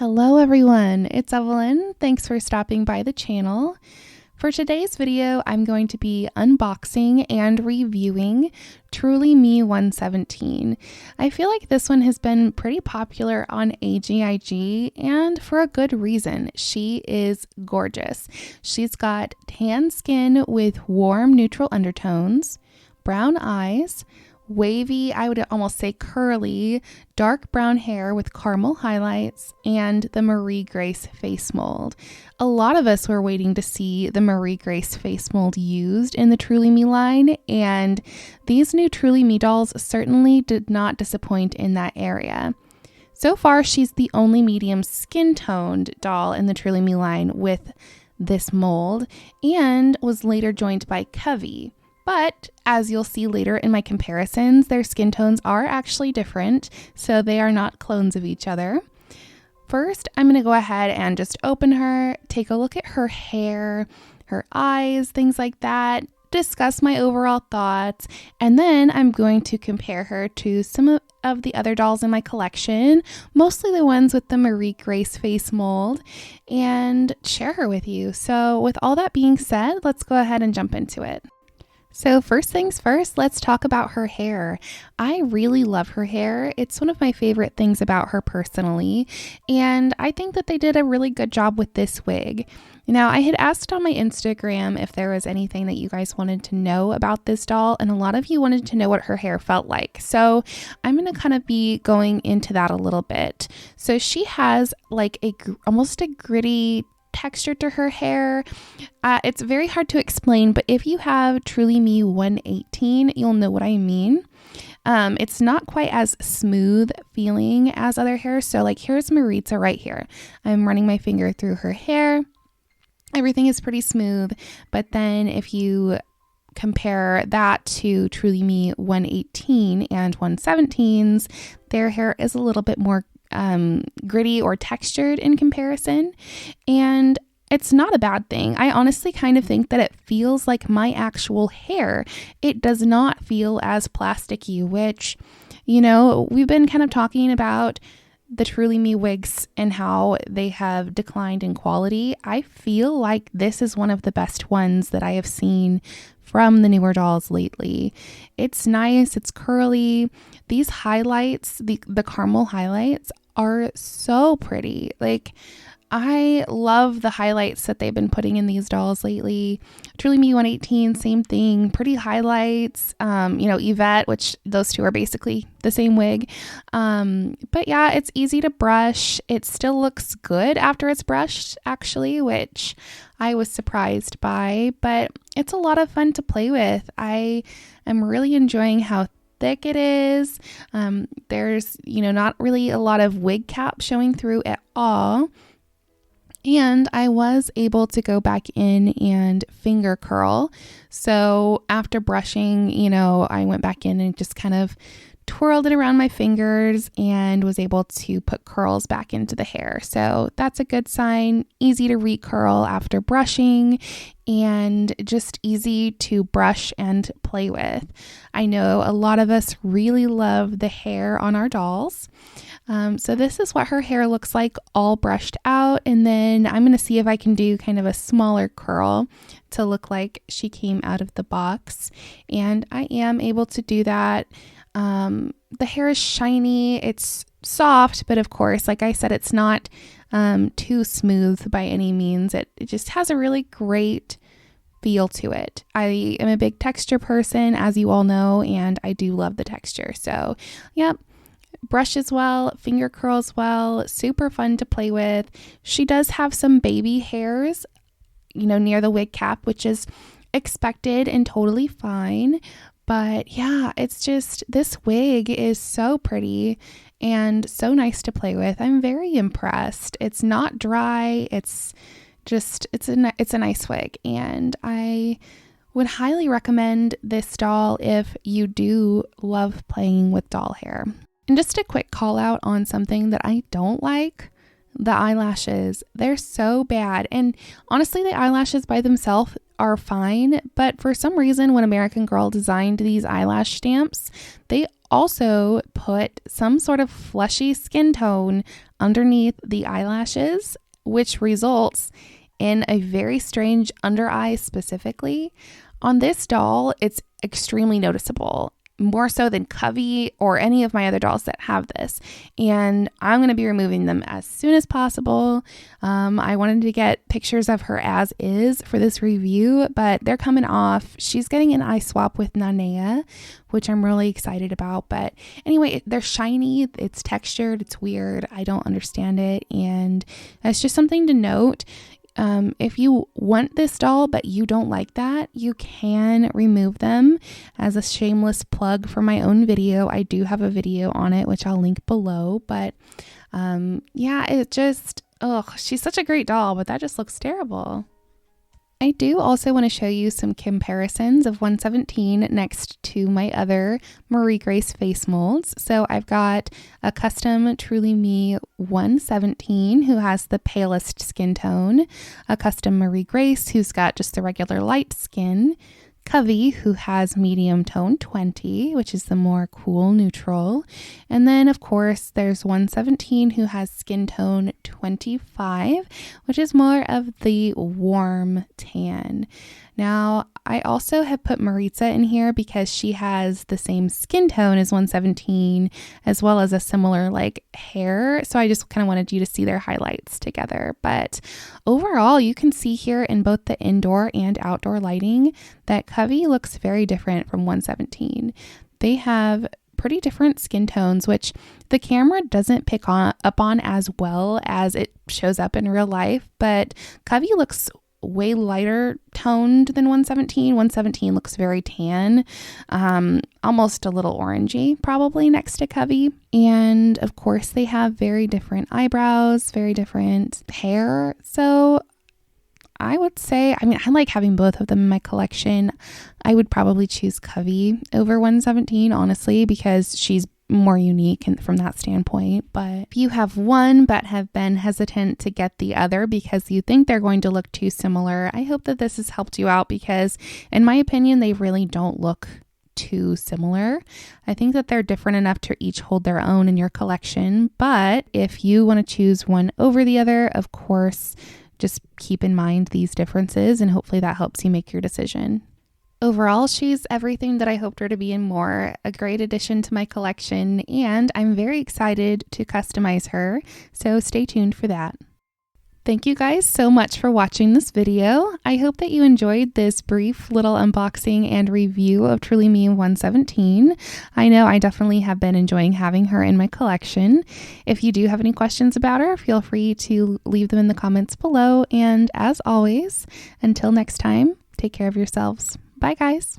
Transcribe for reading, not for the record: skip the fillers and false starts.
Hello everyone, it's Evelyn. Thanks for stopping by the channel. For today's video, I'm going to be unboxing and reviewing Truly Me 117. I feel like this one has been pretty popular on AGIG and for a good reason. She is gorgeous. She's got tan skin with warm neutral undertones, brown eyes, wavy, I would almost say curly, dark brown hair with caramel highlights, and the Marie Grace face mold. A lot of us were waiting to see the Marie Grace face mold used in the Truly Me line, and these new Truly Me dolls certainly did not disappoint in that area. So far, she's the only medium skin-toned doll in the Truly Me line with this mold, and was later joined by Covey. But as you'll see later in my comparisons, their skin tones are actually different, so they are not clones of each other. First, I'm going to go ahead and just open her, take a look at her hair, her eyes, things like that, discuss my overall thoughts, and then I'm going to compare her to some of the other dolls in my collection, mostly the ones with the Marie Grace face mold, and share her with you. So with all that being said, let's go ahead and jump into it. So first things first, let's talk about her hair. I really love her hair. It's one of my favorite things about her personally, and I think that they did a really good job with this wig. Now, I had asked on my Instagram if there was anything that you guys wanted to know about this doll, and a lot of you wanted to know what her hair felt like. So I'm going to kind of be going into that a little bit. So she has like almost a gritty texture to her hair. It's very hard to explain, but if you have Truly Me 118, you'll know what I mean. It's not quite as smooth feeling as other hair. So like here's Maritza right here. I'm running my finger through her hair. Everything is pretty smooth. But then if you compare that to Truly Me 118 and 117's, their hair is a little bit more gritty or textured in comparison, and it's not a bad thing. I honestly kind of think that it feels like my actual hair. It does not feel as plasticky, which, you know, we've been kind of talking about the Truly Me wigs and how they have declined in quality. I feel like this is one of the best ones that I have seen from the newer dolls lately. It's nice, it's curly. These highlights, the caramel highlights are so pretty. Like, I love the highlights that they've been putting in these dolls lately. Truly Me 118, same thing, pretty highlights. Yvette, which those two are basically the same wig. But yeah, it's easy to brush. It still looks good after it's brushed, actually, which I was surprised by, but it's a lot of fun to play with. I am really enjoying how thick it is. There's, not really a lot of wig cap showing through at all. And I was able to go back in and finger curl. So after brushing, I went back in and just kind of twirled it around my fingers and was able to put curls back into the hair. So that's a good sign. Easy to recurl after brushing and just easy to brush and play with. I know a lot of us really love the hair on our dolls. So this is what her hair looks like all brushed out. And then I'm going to see if I can do kind of a smaller curl to look like she came out of the box. And I am able to do that. The hair is shiny, it's soft, but of course, like I said, it's not too smooth by any means. It just has a really great feel to it. I am a big texture person, as you all know, and I do love the texture. So, yep. Brushes well, finger curls well, super fun to play with. She does have some baby hairs, near the wig cap, which is expected and totally fine. But yeah, it's just, this wig is so pretty and so nice to play with. I'm very impressed. It's not dry. It's a nice wig, and I would highly recommend this doll if you do love playing with doll hair. And just a quick call out on something that I don't like. The eyelashes, they're so bad. And honestly, the eyelashes by themselves are fine, but for some reason when American Girl designed these eyelash stamps, they also put some sort of fleshy skin tone underneath the eyelashes, which results in a very strange under eye specifically. On this doll, it's extremely noticeable, more so than Covey or any of my other dolls that have this. And I'm going to be removing them as soon as possible. I wanted to get pictures of her as is for this review, but they're coming off. She's getting an eye swap with Nanea, which I'm really excited about. But anyway, they're shiny, it's textured, it's weird. I don't understand it. And it's just something to note. If you want this doll but you don't like that, you can remove them. As a shameless plug for my own video, I do have a video on it, which I'll link below. But yeah, it just, she's such a great doll, but that just looks terrible. I do also want to show you some comparisons of 117 next to my other Marie Grace face molds. So I've got a custom Truly Me 117 who has the palest skin tone, a custom Marie Grace who's got just the regular light skin, Covey, who has medium tone 20, which is the more cool neutral. And then, of course, there's 117 who has skin tone 25, which is more of the warm tan. Now, I also have put Maritza in here because she has the same skin tone as 117, as well as a similar like hair. So I just kind of wanted you to see their highlights together. But overall, you can see here in both the indoor and outdoor lighting that Covey looks very different from 117. They have pretty different skin tones, which the camera doesn't pick up on as well as it shows up in real life. But Covey looks way lighter toned than 117. 117 looks very tan, almost a little orangey probably next to Covey. And of course they have very different eyebrows, very different hair. So I would say, I like having both of them in my collection. I would probably choose Covey over 117, honestly, because she's more unique from that standpoint. But if you have one but have been hesitant to get the other because you think they're going to look too similar, I hope that this has helped you out because in my opinion, they really don't look too similar. I think that they're different enough to each hold their own in your collection. But if you want to choose one over the other, of course, just keep in mind these differences and hopefully that helps you make your decision. Overall, she's everything that I hoped her to be and more, a great addition to my collection, and I'm very excited to customize her, so stay tuned for that. Thank you guys so much for watching this video. I hope that you enjoyed this brief little unboxing and review of Truly Me 117. I know I definitely have been enjoying having her in my collection. If you do have any questions about her, feel free to leave them in the comments below, and as always, until next time, take care of yourselves. Bye, guys.